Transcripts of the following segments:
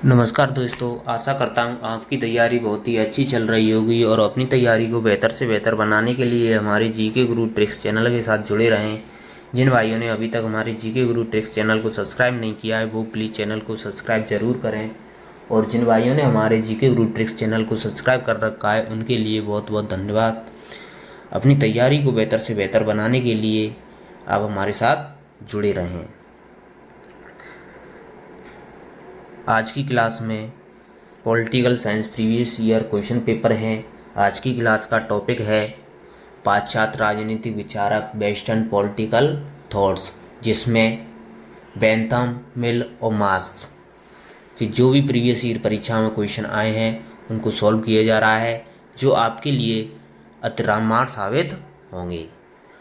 नमस्कार दोस्तों, आशा करता हूँ आपकी तैयारी बहुत ही अच्छी चल रही होगी और अपनी तैयारी को बेहतर से बेहतर बनाने के लिए हमारे जीके गुरु ट्रिक्स चैनल के साथ जुड़े रहें। जिन भाइयों ने अभी तक हमारे जीके गुरु ट्रिक्स चैनल को सब्सक्राइब नहीं किया है वो प्लीज़ चैनल को सब्सक्राइब ज़रूर करें, और जिन भाइयों ने हमारे जीके गुरु ट्रिक्स चैनल को सब्सक्राइब कर रखा है उनके लिए बहुत बहुत धन्यवाद। अपनी तैयारी को बेहतर से बेहतर बनाने के लिए आप हमारे साथ जुड़े रहें। आज की क्लास में political science previous year question paper हैं। आज की क्लास का टॉपिक है पाश्चात्य राजनीतिक विचारक वेस्टर्न पॉलिटिकल थॉट्स, जिसमें बेंथम, मिल और मार्क्स कि जो भी प्रीवियस ईयर परीक्षा में क्वेश्चन आए हैं उनको सॉल्व किया जा रहा है, जो आपके लिए अति रामबाण साबित होंगे।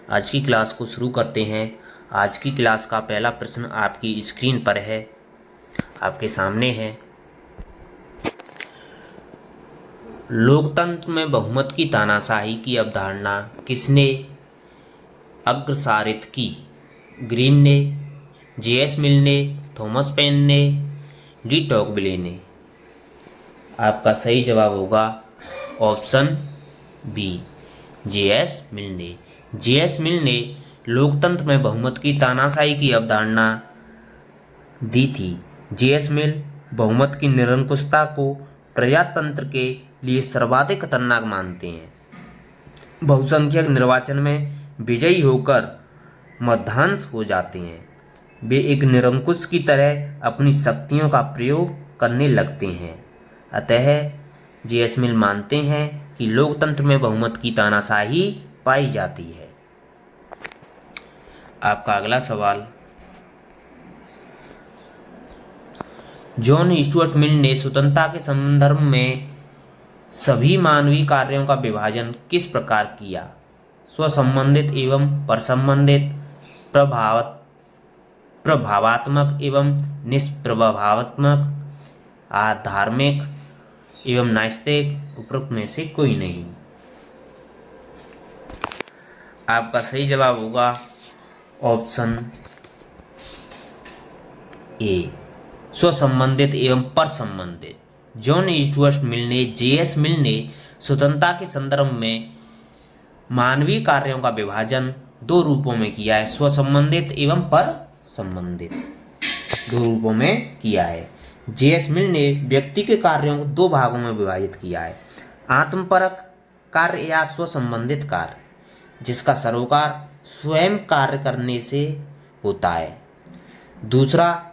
आज की क्लास को शुरू करते हैं। आज की क्लास का पहला प्रश्न आपकी स्क्रीन पर है, आपके सामने है। लोकतंत्र में बहुमत की तानाशाही की अवधारणा किसने अग्रसारित की? ग्रीन ने, जे.एस. मिल ने, थॉमस पेन ने, डी टॉकविले ने? आपका सही जवाब होगा ऑप्शन बी, जे.एस. मिल ने। जे.एस. मिल ने लोकतंत्र में बहुमत की तानाशाही की अवधारणा दी थी। जे.एस. मिल बहुमत की निरंकुशता को प्रजातंत्र के लिए सर्वाधिक खतरनाक मानते हैं। बहुसंख्यक निर्वाचन में विजयी होकर मध्यांश हो जाते हैं। वे एक निरंकुश की तरह अपनी शक्तियों का प्रयोग करने लगते हैं। अतः जे.एस. मिल मानते हैं कि लोकतंत्र में बहुमत की तानाशाही पाई जाती है। आपका अगला सवाल, जॉन स्टुअर्ट मिल ने स्वतंत्रता के संदर्भ में सभी मानवीय कार्यों का विभाजन किस प्रकार किया? स्वसंबंधित एवं परसंबंधित, प्रभावात्मक एवं निष्प्रभावात्मक, धार्मिक एवं नास्तिक, उपरोक्त में से कोई नहीं? आपका सही जवाब होगा ऑप्शन ए, स्वसंबंधित एवं परसंबंधित। जॉन स्टुअर्ट मिल ने, जे.एस. मिल ने स्वतंत्रता के संदर्भ में मानवीय कार्यों का विभाजन दो रूपों में किया है, स्वसंबंधित एवं परसंबंधित, दो रूपों में किया है। जे.एस. मिल ने व्यक्ति के कार्यों को दो भागों में विभाजित किया है, आत्मपरक कार्य या स्वसंबंधित कार्य, जिसका सरोकार स्वयं कार्य करने से होता है, दूसरा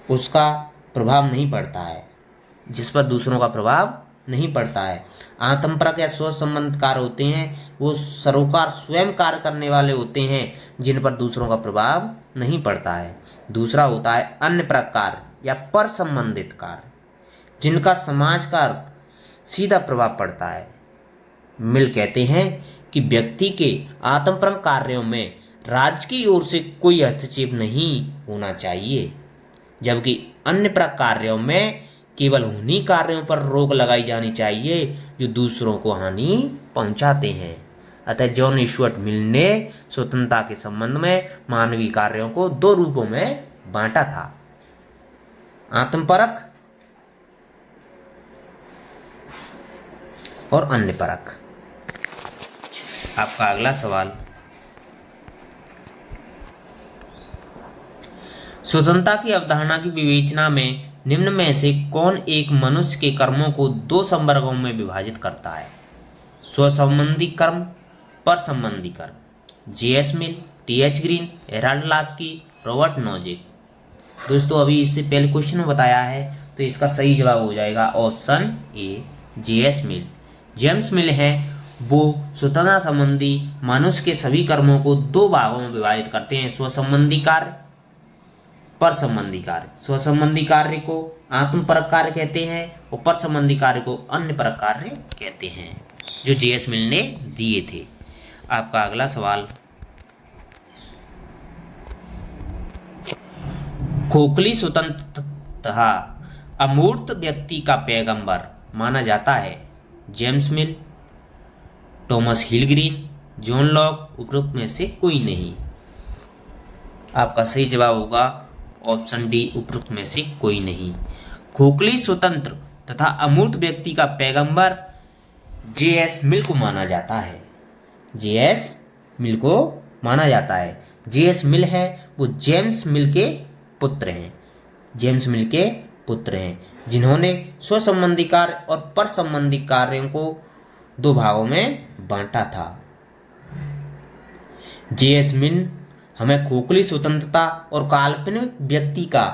उसका प्रभाव नहीं पड़ता है, जिस पर दूसरों का प्रभाव नहीं पड़ता है। आत्मपरक या स्वसंबंधित कार्य होते हैं वो सरोकार स्वयं कार्य करने वाले होते हैं, जिन पर दूसरों का प्रभाव नहीं पड़ता है। दूसरा होता है अन्य प्रकार या पर संबंधित कार्य, जिनका समाज का सीधा प्रभाव पड़ता है। मिल कहते हैं कि व्यक्ति के आत्मपरक कार्यों में राज्य की ओर से कोई हस्तक्षेप नहीं होना चाहिए, जबकि अन्य कार्यों में केवल उन्हीं कार्यों पर रोक लगाई जानी चाहिए जो दूसरों को हानि पहुंचाते हैं। अतः जॉन स्टुअर्ट मिल ने स्वतंत्रता के संबंध में मानवीय कार्यों को दो रूपों में बांटा था, आत्मपरक और अन्य परक। आपका अगला सवाल, स्वतंत्रता की अवधारणा की विवेचना में निम्न में से कौन एक मनुष्य के कर्मों को दो संवर्गों में विभाजित करता है? स्वसंबंधी कर्म, पर संबंधी कर्म। J S. Mill, T H. Green, Harold Laski, Robert Nozick? दोस्तों अभी इससे पहले क्वेश्चन में बताया है, तो इसका सही जवाब हो जाएगा option A, JS. Mill. James मिल है वो स्वतंत्रता संबंधी मनुष्य के सभी कर्मों को दो भागों में विभाजित करते हैं, स्वसंबंधी कार्य, पर संबंधी कार्य। स्वसंबंधी कार्य को आत्मपरक कार्य कहते हैं और पर संबंधी कार्य को अन्य परक कार्य कहते हैं, जो जे.एस. मिल ने दिए थे। आपका अगला सवाल, खोखली स्वतंत्रता अमूर्त व्यक्ति का पैगंबर माना जाता है? जेम्स मिल, थॉमस हिल ग्रीन, जॉन लॉक, उपरोक्त में से कोई नहीं? आपका सही जवाब होगा ऑप्शन डी उपरोक्त में से कोई नहीं। खोखली स्वतंत्र तथा अमूर्त व्यक्ति का पैगंबर जे.एस. मिल को माना जाता है। जे.एस. मिल को माना जाता है। जे.एस. मिल है वो जेम्स मिल के पुत्र हैं। जेम्स मिल के पुत्र हैं जिन्होंने स्व संबंधी कार्य और पर संबंधी कार्यों को दो भागों में बांटा था। जे.एस. मिल हमें खोखली स्वतंत्रता और काल्पनिक व्यक्ति का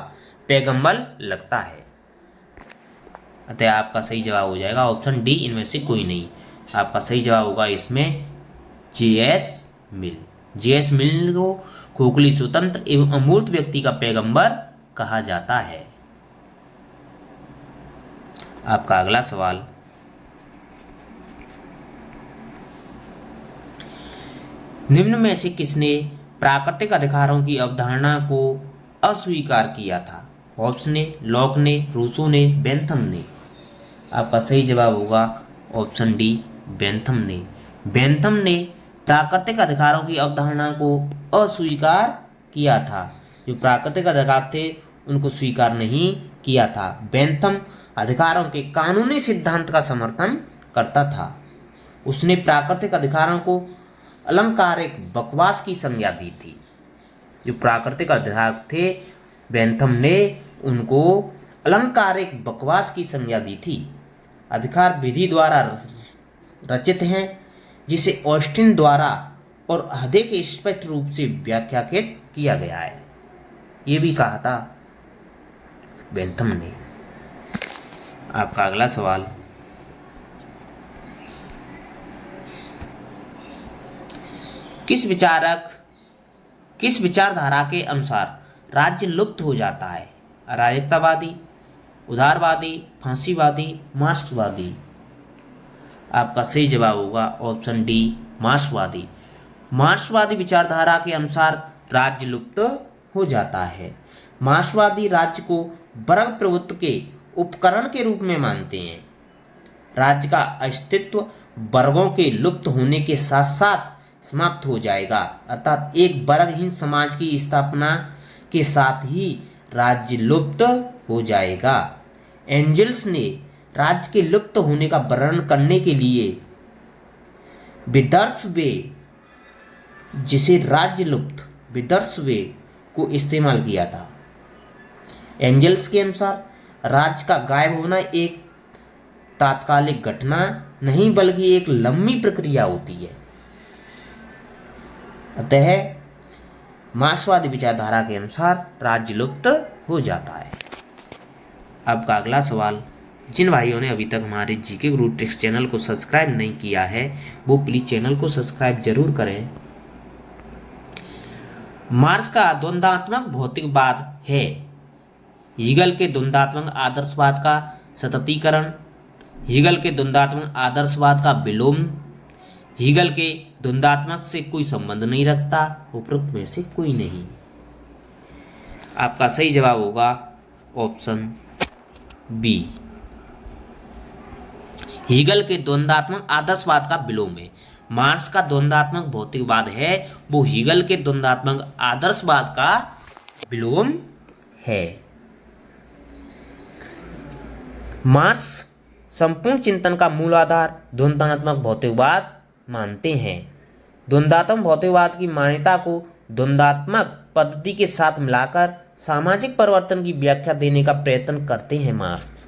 पैगंबर लगता है। अतः आपका सही जवाब हो जाएगा ऑप्शन डी, इनमें से कोई नहीं। आपका सही जवाब होगा इसमें जे.एस. मिल। जे.एस. मिल को खोखली स्वतंत्र एवं अमूर्त व्यक्ति का पैगंबर कहा जाता है। आपका अगला सवाल, निम्न में से किसने प्राकृतिक अधिकारों की अवधारणा को अस्वीकार किया था? हॉब्स ने, लॉक ने, रूसो ने, बेंथम ने। आपका सही जवाब होगा ऑप्शन डी, बेंथम ने। बेंथम ने प्राकृतिक अधिकारों की अवधारणा को अस्वीकार किया था। जो प्राकृतिक अधिकार थे उनको स्वीकार नहीं किया था। बेंथम अधिकारों के कानूनी सिद्धांत का समर्थन करता था। उसने प्राकृतिक अधिकारों को अलंकारिक बकवास की संज्ञा दी थी। जो प्राकृतिक अधिकार थे बेंथम ने उनको अलंकारिक बकवास की संज्ञा दी थी। अधिकार विधि द्वारा रचित हैं जिसे ऑस्टिन द्वारा और अधिक स्पष्ट रूप से व्याख्यायित किया गया है। ये भी कहा था बेंथम ने। आपका अगला सवाल, किस विचारधारा के अनुसार राज्य लुप्त हो जाता है? अराजकतावादी, उदारवादी, फांसीवादी, मार्क्सवादी। आपका सही जवाब होगा ऑप्शन डी, मार्क्सवादी। मार्क्सवादी विचारधारा के अनुसार राज्य लुप्त हो जाता है। मार्क्सवादी राज्य को वर्ग प्रभुत्व के उपकरण के रूप में मानते हैं। राज्य का अस्तित्व वर्गों के लुप्त होने के साथ साथ समाप्त हो जाएगा, अर्थात एक वर्गहीन समाज की स्थापना के साथ ही राज्य लुप्त हो जाएगा। एंजल्स ने राज्य के लुप्त होने का वर्णन करने के लिए विदर्शवे, जिसे राज्य लुप्त विदर्शवे को इस्तेमाल किया था। एंजल्स के अनुसार राज्य का गायब होना एक तात्कालिक घटना नहीं बल्कि एक लंबी प्रक्रिया होती है। अतः मार्क्सवादी विचारधारा के अनुसार राज्य लुप्त हो जाता है। आपका अगला सवाल, जिन भाइयों ने अभी तक हमारे जीके गुरु ट्रिक्स चैनल को सब्सक्राइब नहीं किया है वो प्लीज चैनल को सब्सक्राइब जरूर करें। मार्क्स का द्वंद्वात्मक भौतिकवाद है। हीगल के द्वंद्वात्मक आदर्शवाद का सततीकरण, हीगल के द्वंद्वात्मक आदर्शवाद का विलोम, हीगल के द्वंद्वात्मक से कोई संबंध नहीं रखता, उपरोक्त में से कोई नहीं। आपका सही जवाब होगा ऑप्शन बी, हीगल के द्वंद्वात्मक आदर्शवाद का विलोम है। मार्क्स का द्वंद्वात्मक भौतिकवाद है वो हीगल के द्वंद्वात्मक आदर्शवाद का विलोम है। मार्क्स संपूर्ण चिंतन का मूल आधार द्वंद्वात्मक भौतिकवाद मानते हैं। द्वंद्वात्मक भौतिकवाद की मान्यता को द्वंद्वात्मक पद्धति के साथ मिलाकर सामाजिक परिवर्तन की व्याख्या देने का प्रयत्न करते हैं मार्क्स।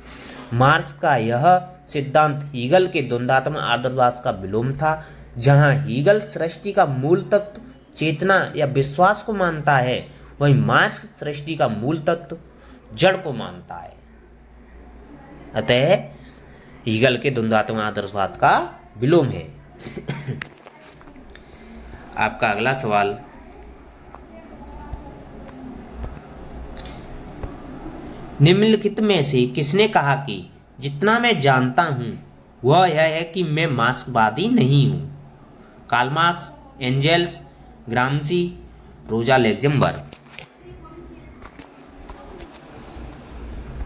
मार्क्स का यह सिद्धांत हीगल के द्वंद्वात्मक आदर्शवाद का विलोम था। जहां हीगल सृष्टि का मूल तत्व चेतना या विश्वास को मानता है, वहीं मार्क्स सृष्टि का मूल तत्व जड़ को मानता है। अतः हीगल के द्वंद्वात्मक आदर्शवाद का विलोम है। आपका अगला सवाल, निम्नलिखित में से किसने कहा कि जितना मैं जानता हूं वह यह है कि मैं मार्क्सवादी नहीं हूं? Karl Marx, Engels, Gramsci, Rosa Luxemburg.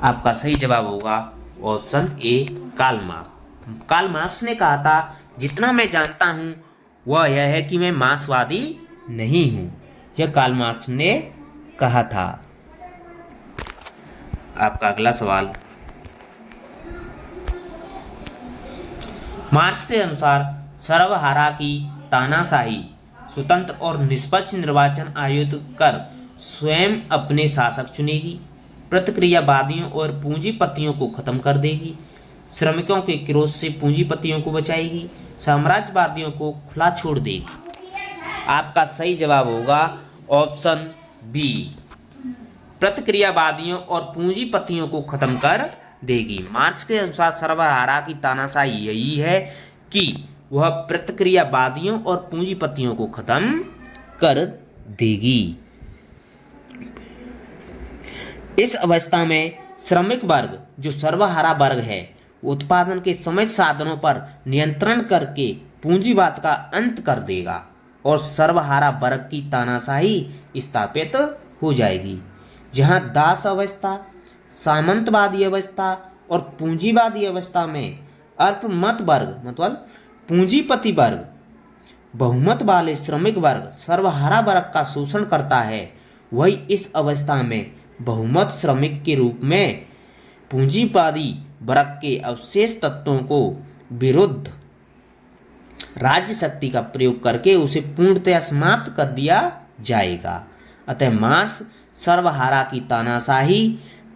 आपका सही जवाब होगा option A, Karl Marx. Karl Marx ने कहा था जितना मैं जानता हूं वह यह है कि मैं मार्क्सवादी नहीं हूं। यह कार्ल मार्क्स ने कहा था। आपका अगला सवाल, मार्क्स के अनुसार सर्वहारा की तानाशाही स्वतंत्र और निष्पक्ष निर्वाचन आयोजित कर स्वयं अपने शासक चुनेगी, प्रतिक्रियावादियों और पूंजीपतियों को खत्म कर देगी, श्रमिकों के क्रोध से पूंजीपतियों को बचाएगी, साम्राज्यवादियों को खुला छोड़ देगी। आपका सही जवाब होगा ऑप्शन बी, प्रतिक्रियावादियों और पूंजीपतियों को खत्म कर देगी। मार्क्स के अनुसार सर्वहारा की तानाशाही यही है कि वह प्रतिक्रियावादियों और पूंजीपतियों को खत्म कर देगी। इस अवस्था में श्रमिक वर्ग जो सर्वहारा वर्ग है उत्पादन के समस्त साधनों पर नियंत्रण करके पूंजीवाद का अंत कर देगा और सर्वहारा वर्ग की तानाशाही स्थापित हो जाएगी, जहां दास अवस्था, सामंतवादी अवस्था और पूंजीवादी अवस्था में अल्पमत वर्ग मतलब पूंजीपति वर्ग बहुमत वाले श्रमिक वर्ग सर्वहारा वर्ग का शोषण करता है, वही इस अवस्था में बहुमत श्रमिक के रूप में पूंजीवादी वर्ग के अवशेष तत्वों को विरुद्ध राज्य शक्ति का प्रयोग करके उसे पूर्णतया समाप्त कर दिया जाएगा। अतः मार्क्स सर्वहारा की तानाशाही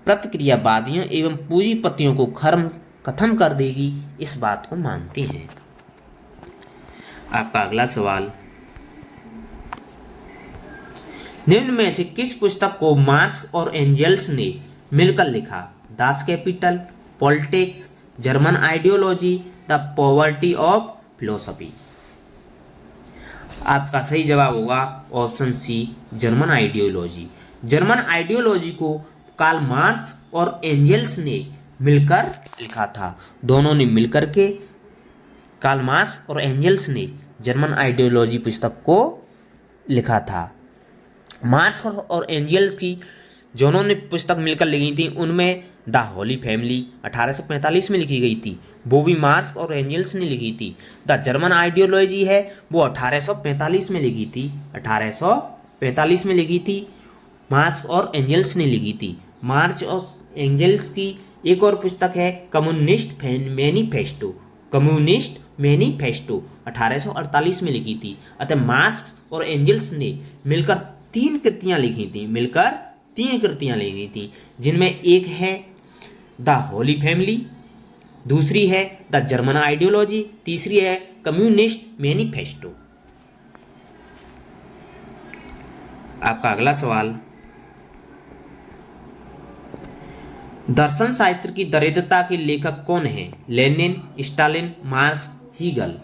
प्रतिक्रियावादियों एवं पूंजीपतियों को खत्म कर देगी, इस बात को मानते हैं। आपका अगला सवाल, निम्न में से किस पुस्तक को मार्क्स और एंजेल्स ने मिलकर लिखा? Das Kapital, politics, German ideology, the poverty of philosophy. आपका सही जवाब होगा option C, German ideology. German ideology को कार्ल मार्क्स और एंजेल्स ने मिलकर लिखा था। दोनों ने मिलकर के कार्ल मार्क्स और एंजेल्स ने जर्मन आइडियोलॉजी पुस्तक को लिखा था। मार्क्स और एंजेल्स की दोनों ने पुस्तक मिलकर लिखी थी, उनमें द होली फैमिली 1845 में लिखी गई थी, वो भी मार्क्स और एंजेल्स ने लिखी थी। द जर्मन आइडियोलॉजी है वो 1845 में लिखी थी, 1845 में लिखी थी, मार्क्स और एंजेल्स ने लिखी थी। मार्क्स और एंजेल्स की एक और पुस्तक है कम्युनिस्ट मैनिफेस्टो, कम्युनिस्ट मैनिफेस्टो 1848 में लिखी थी। अतः मार्क्स और एंजेल्स ने मिलकर तीन कृतियां लिखी थी, जिनमें एक है द होली फैमिली, दूसरी है द जर्मन आइडियोलॉजी, तीसरी है कम्युनिस्ट मैनिफेस्टो। आपका अगला सवाल, दर्शन शास्त्र की दरिद्रता के लेखक कौन है? Lenin, Stalin, Marx, Hegel.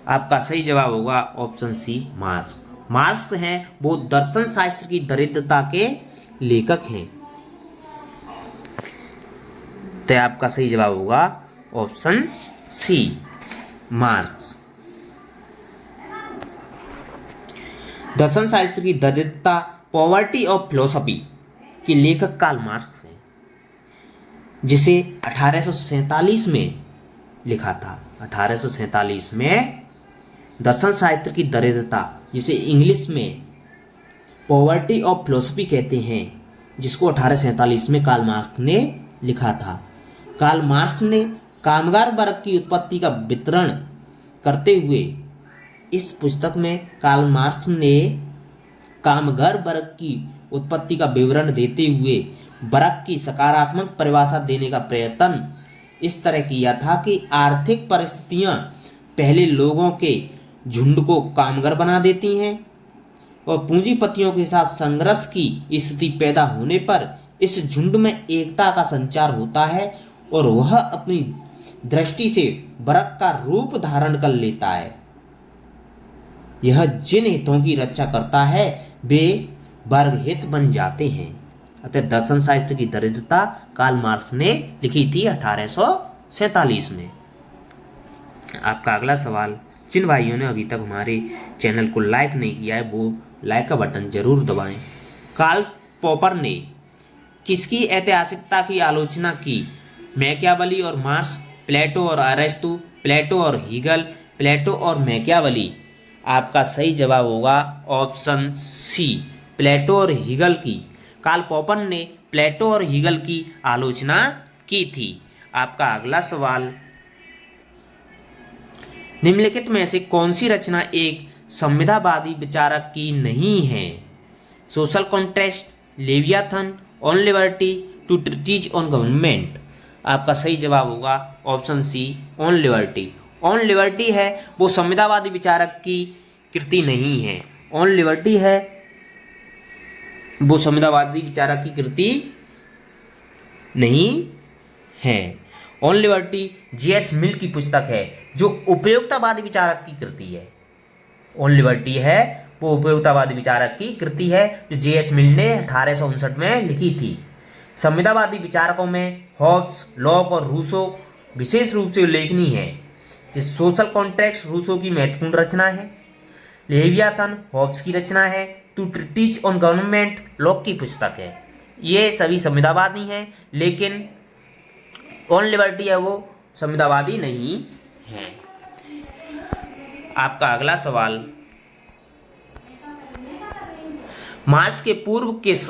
आपका सही जवाब होगा ऑप्शन सी, मार्क्स। मार्क्स हैं वो दर्शन शास्त्र की दरिद्रता के लेखक हैं। तो आपका सही जवाब होगा ऑप्शन सी, मार्क्स। दर्शन शास्त्र की दरिद्रता पॉवर्टी ऑफ फिलोसफी के लेखक कार्ल मार्क्स हैं, जिसे 1847 में लिखा था। 1847 में दर्शन शास्त्र की दरिद्रता, जिसे इंग्लिश में पॉवर्टी ऑफ फिलोसफी कहते हैं, जिसको 1847 में कार्ल मार्क्स ने लिखा था। कार्ल मार्क्स ने कामगार वर्ग की उत्पत्ति का विवरण करते हुए इस पुस्तक में कार्ल मार्क्स ने कामगार वर्ग की उत्पत्ति का विवरण देते हुए वर्ग की सकारात्मक परिभाषा देने का प्रयत्न इस तरह किया था कि आर्थिक परिस्थितियां पहले लोगों के झुंड को कामगार बना देती हैं और पूंजीपतियों के साथ संघर्ष की स्थिति पैदा होने पर इस झुंड में एकता का संचार होता है और वह अपनी दृष्टि से वर्ग का रूप धारण कर लेता है। यह जिन हितों की रक्षा करता है वे वर्ग हित बन जाते हैं। अतः दर्शन शास्त्र की दरिद्रता कार्ल मार्क्स ने लिखी थी 1847 में। आपका अगला सवाल, जिन भाइयों ने अभी तक हमारे चैनल को लाइक नहीं किया है वो लाइक का बटन जरूर दबाएं। कार्ल पॉपर ने किसकी ऐतिहासिकता की आलोचना की? मैकियावेली और मार्क्स, प्लेटो और अरिस्टो, प्लेटो और हीगल, प्लेटो और मैकियावेली। आपका सही जवाब होगा ऑप्शन सी, प्लेटो और हीगल की। कार्ल पॉपर ने प्लेटो और हीगल की आलोचना की थी। आपका अगला सवाल, निम्नलिखित में से कौन सी रचना एक संविधावादी विचारक की नहीं है? Social contract, Leviathan, on liberty, two treatises on government. आपका सही जवाब होगा option C, on liberty. On liberty है वो संविधावादी विचारक की कृति नहीं है। ऑन लिबर्टी है वो संविधावादी विचारक की कृति नहीं है। On liberty J.S. मिल की पुस्तक है जो उपयोगितावादी विचारक की कृति है। ऑन लिबर्टी है वो उपयोगितावादी विचारक की कृति है जो J.S. मिल ने 1859 में लिखी थी। संविधावादी विचारकों में हॉब्स, लॉक और रूसो विशेष रूप से उल्लेखनीय है। जिस सोशल कॉन्ट्रैक्ट रूसो की महत्वपूर्ण रचना है, लेवियाथन हॉब्स की रचना है, two treatises on government Locke की पुस्तक है। ये सभी संविधावादी हैं, लेकिन ऑन लिबर्टी है वो संविधावादी नहीं है। आपका अगला सवाल, मार्क्स के पूर्व किस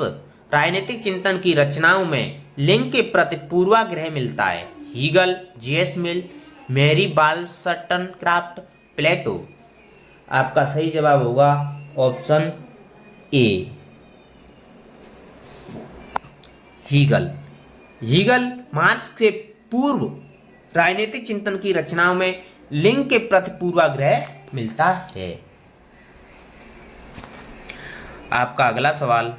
राजनीतिक चिंतन की रचनाओं में लिंग के प्रति पूर्वाग्रह मिलता है? Hegel, J.S. Mill, Mary Wollstonecraft, Plato. आपका सही जवाब होगा option A, Hegel. Hegel Marx के पूर्व राजनीतिक चिंतन की रचनाओं में लिंग के प्रति पूर्वाग्रह मिलता है। आपका अगला सवाल,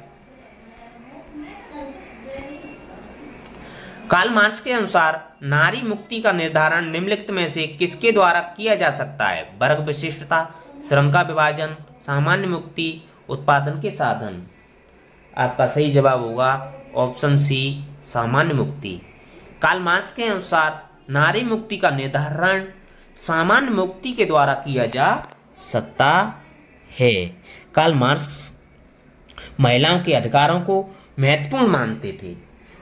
कार्ल मार्क्स के अनुसार नारी मुक्ति का निर्धारण निम्नलिखित में से किसके द्वारा किया जा सकता है? वर्ग विशिष्टता, श्रम का विभाजन, सामान्य मुक्ति, उत्पादन के साधन। आपका सही जवाब होगा ऑप्शन सी, सामान्य मुक्ति। कार्ल मार्क्स के अनुसार नारी मुक्ति का निर्धारण सामान्य मुक्ति के द्वारा किया जा सकता है। कार्ल मार्क्स महिलाओं के अधिकारों को महत्वपूर्ण मानते थे।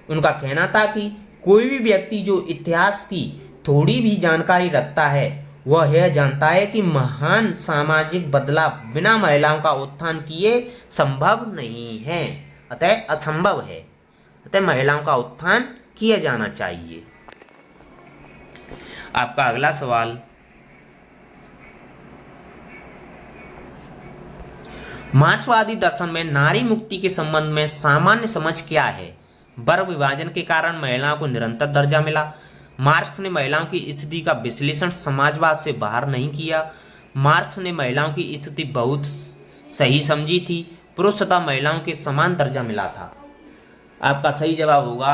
उनका कहना था कि कोई भी व्यक्ति जो इतिहास की थोड़ी भी जानकारी रखता है वह यह जानता है कि महान सामाजिक बदलाव बिना महिलाओं का उत्थान किए संभव नहीं है, अतः असंभव है। अतः महिलाओं का उत्थान किया जाना चाहिए। आपका अगला सवाल, मार्क्सवादी दर्शन में नारी मुक्ति के संबंध में सामान्य समझ क्या है? वर्ग विभाजन के कारण महिलाओं को निरंतर दर्जा मिला। मार्क्स ने महिलाओं की स्थिति का विश्लेषण समाजवाद से बाहर नहीं किया। मार्क्स ने महिलाओं की स्थिति बहुत सही समझी थी। पुरुष तथा महिलाओं के समान दर्जा मिला था। आपका सही जवाब होगा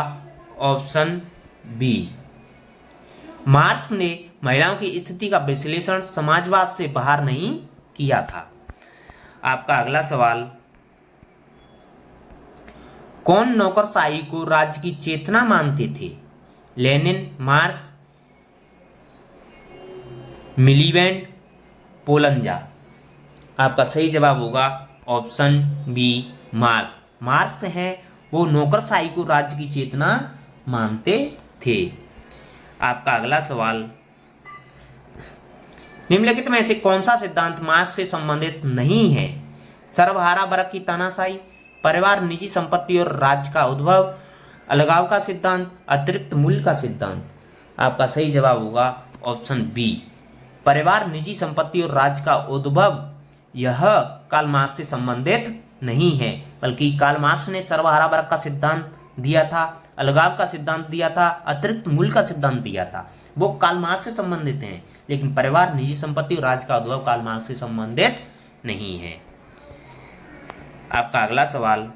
ऑप्शन बी। मार्क्स ने महिलाओं की स्थिति का विश्लेषण समाजवाद से बाहर नहीं किया था। आपका अगला सवाल, कौन नौकरशाही को राज्य की चेतना मानते थे? Lenin, Marx, Miliband, Poulantzas. आपका सही जवाब होगा ऑप्शन बी, मार्क्स। मार्क्स हैं वो नौकरशाही को राज्य की चेतना मानते थे। आपका अगला सवाल, निम्नलिखित में से कौन सा सिद्धांत मार्क्स से संबंधित नहीं है? सर्वहारा वर्ग की तानाशाही, परिवार, निजी संपत्ति और राज्य का उद्भव, अलगाव का सिद्धांत, अतिरिक्त मूल्य का सिद्धांत। आपका सही जवाब होगा ऑप्शन बी, परिवार, निजी संपत्ति और राज्य का उद्भव। यह कार्ल मार्क्स से संबंधित नहीं है, बल्कि कार्ल मार्क्स ने सर्वहारा वर्ग का सिद्धांत दिया था, अलगाव का सिद्धांत दिया था, अतिरिक्त मूल्य का सिद्धांत दिया था। वो कार्ल मार्क्स से संबंधित हैं, लेकिन परिवार, निजी संपत्ति और राज्य का उद्भव कार्ल मार्क्स से संबंधित नहीं है। आपका अगला सवाल,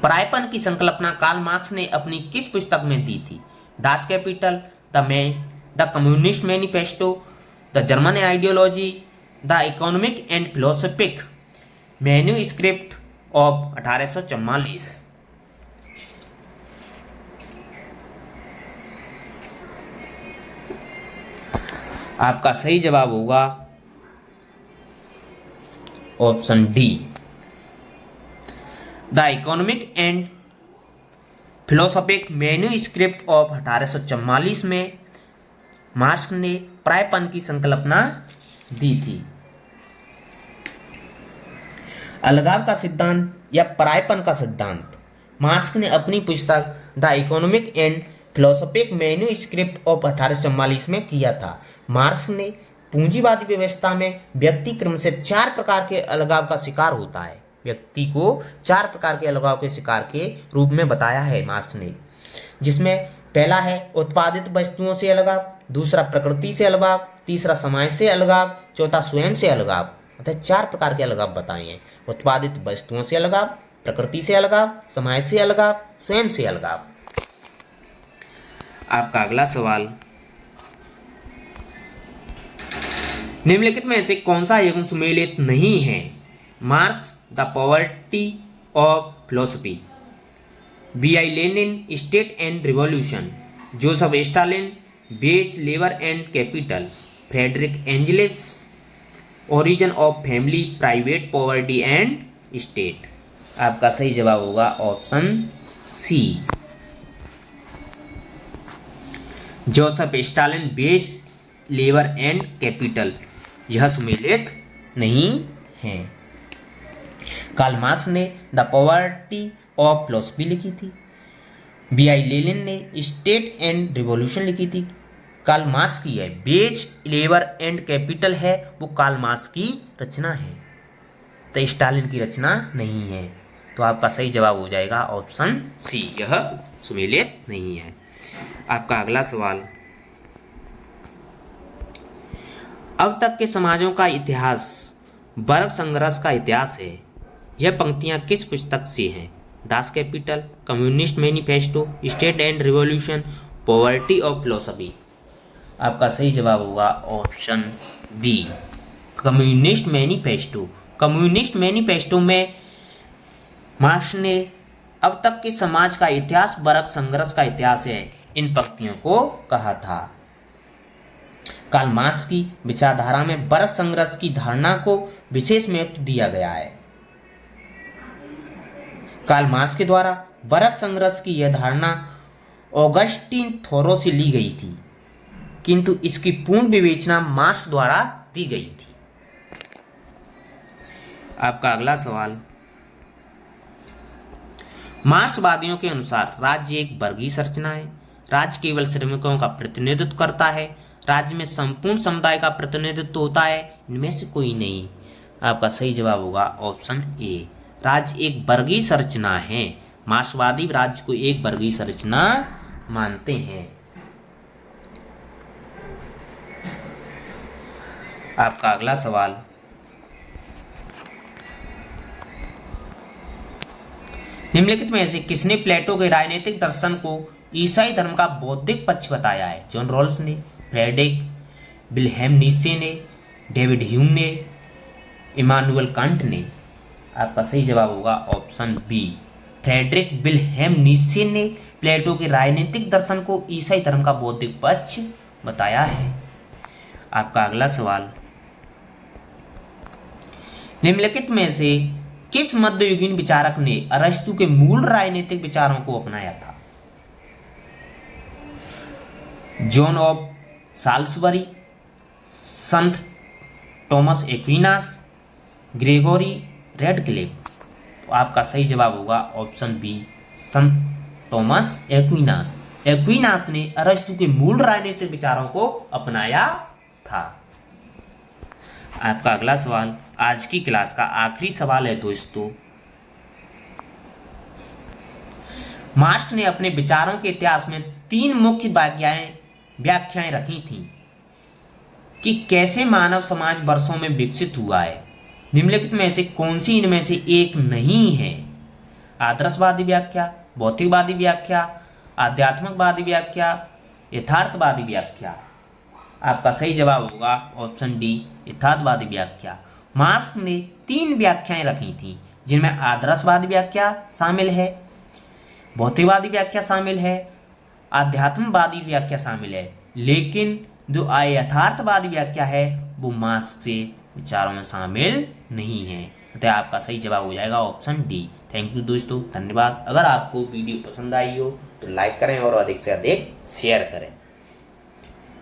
परायपन की संकल्पना कार्ल मार्क्स ने अपनी किस पुस्तक में दी थी? Dance capital, the communist manifesto, the German ideology, the economic and philosophic manuscript of 1844। आपका सही जवाब होगा option D, the economic and philosophic manuscript of 1844 में मार्क्स ने परायपन की संकल्पना दी थी। अलगाव का सिद्धांत या परायपन का सिद्धांत मार्क्स ने अपनी पुस्तक the economic and philosophic manuscript of 1844 में किया था। मार्क्स ने पूंजीवादी व्यवस्था में व्यक्ति क्रम से 4 प्रकार के अलगाव का शिकार होता है। व्यक्ति को 4 प्रकार के अलगाव के शिकार के रूप में बताया है मार्क्स ने, जिसमें पहला है उत्पादित वस्तुओं से अलगाव, दूसरा प्रकृति से अलगाव, तीसरा समाज से अलगाव, चौथा स्वयं से अलगाव। अतः 4 प्रकार के अलगाव बताए हैं। उत्पादित वस्तुओं से अलगाव, प्रकृति से अलगाव, समाज से अलगाव, स्वयं से अलगाव। आपका अगला सवाल, निम्नलिखित में से कौन सा युग्म सुमेलित नहीं है? Marx the poverty of philosophy, B.I. Lenin state and revolution, Joseph Stalin wage labour and capital, Friedrich Engels origin of family, private poverty and state. आपका सही जवाब होगा option C, Joseph Stalin wage labour and capital. यह सुमेलित नहीं है। Karl Marx ने the poverty of philosophy लिखी थी। B.I. लेनिन ने स्टेट एंड रिवॉल्यूशन लिखी थी। कार्ल मार्क्स की है। वेज लेबर एंड कैपिटल है वो कार्ल मार्क्स की रचना है, तो स्टालिन की रचना नहीं है। तो आपका सही जवाब हो जाएगा ऑप्शन सी, यह सुमेलित नहीं है। आपका अगला सवाल, अब तक के समाजों का इतिहास वर्ग संघर्ष का इतिहास है। यह पंक्तियां किस पुस्तक से हैं? Das Kapital, communist manifesto, state and revolution, poverty of philosophy. आपका सही जवाब होगा option B, communist manifesto. Communist manifesto में मार्क्स ने अब तक के समाज का इतिहास वर्ग संघर्ष का इतिहास है इन पंक्तियों को कहा था। कार्ल मार्क्स की विचारधारा में वर्ग संघर्ष की धारणा को विशेष महत्व दिया गया है। कार्ल मार्क्स के द्वारा वर्ग संघर्ष की यह धारणा ऑगस्टीन थोरो से ली गई थी, किंतु इसकी पूर्ण विवेचना मार्क्स द्वारा दी गई थी। आपका अगला सवाल, मार्क्सवादियों के अनुसार राज्य एक वर्गीय संरचना है। राज्य केवल श्रमिकों का प्रतिनिधित्व करता है। राज्य में संपूर्ण समुदाय का प्रतिनिधित्व होता है। इनमें से कोई नहीं। आपका सही जवाब होगा ऑप्शन ए, राज्य एक वर्गीय संरचना है। मार्क्सवादी राज्य को एक वर्गीय संरचना मानते हैं। आपका अगला सवाल, निम्नलिखित में से किसने प्लेटो के राजनीतिक दर्शन को ईसाई धर्म का बौद्धिक पक्ष बताया है? जॉन रॉल्स ने, फ्रेडरिक विल्हेम नीत्शे ने, डेविड ह्यूम ने, इमानुएल कांट ने। आपका सही जवाब होगा option B, Friedrich Wilhelm Nietzsche ने प्लेटो के राजनीतिक दर्शन को ईसाई धर्म का बौद्धिक पक्ष बताया है। आपका अगला सवाल, निम्नलिखित में से किस मध्ययुगीन विचारक ने अरस्तु के मूल राजनीतिक विचारों को अपनाया था? John of साल्सबरी, Sant Thomas Aquinas, Gregory Radcliffe. तो आपका सही जवाब होगा ऑप्शन बी, संत थॉमस एक्विनास। एक्विनास ने अरस्तु के मूल राजनीतिक विचारों को अपनाया था। आपका अगला सवाल आज की क्लास का आखिरी सवाल है दोस्तों। मार्क्स ने अपने विचारों के इतिहास में 3 मुख्य व्याख्याएं रखी थी कि कैसे मानव समाज वर्षों में विकसित हुआ है। निम्नलिखित में से कौन सी इनमें से एक नहीं है? आदर्शवादी व्याख्या, भौतिकवादी व्याख्या, आध्यात्मिकवादी व्याख्या, यथार्थवादी व्याख्या। आपका सही जवाब होगा ऑप्शन डी, यथार्थवादी व्याख्या। मार्क्स ने 3 व्याख्याएं रखी थी, जिनमें आदर्शवादी व्याख्या शामिल है, भौतिकवादी व्याख्या शामिल है, आध्यात्मवादी व्याख्या शामिल है, लेकिन जो यथार्थवादी व्याख्या है वो मार्क्स के विचारों में शामिल नहीं है। तो आपका सही जवाब हो जाएगा ऑप्शन डी। थैंक यू दोस्तों, धन्यवाद। अगर आपको वीडियो पसंद आई हो तो लाइक करें और अधिक से अधिक शेयर करें।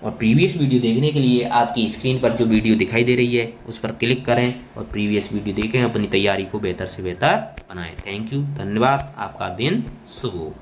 और प्रीवियस वीडियो देखने के लिए आपकी स्क्रीन पर जो वीडियो दिखाई दे रही है उस पर क्लिक करें और प्रीवियस वीडियो देखें, अपनी तैयारी को बेहतर से बेहतर बनाएं। थैंक यू, धन्यवाद, आपका दिन शुभ हो।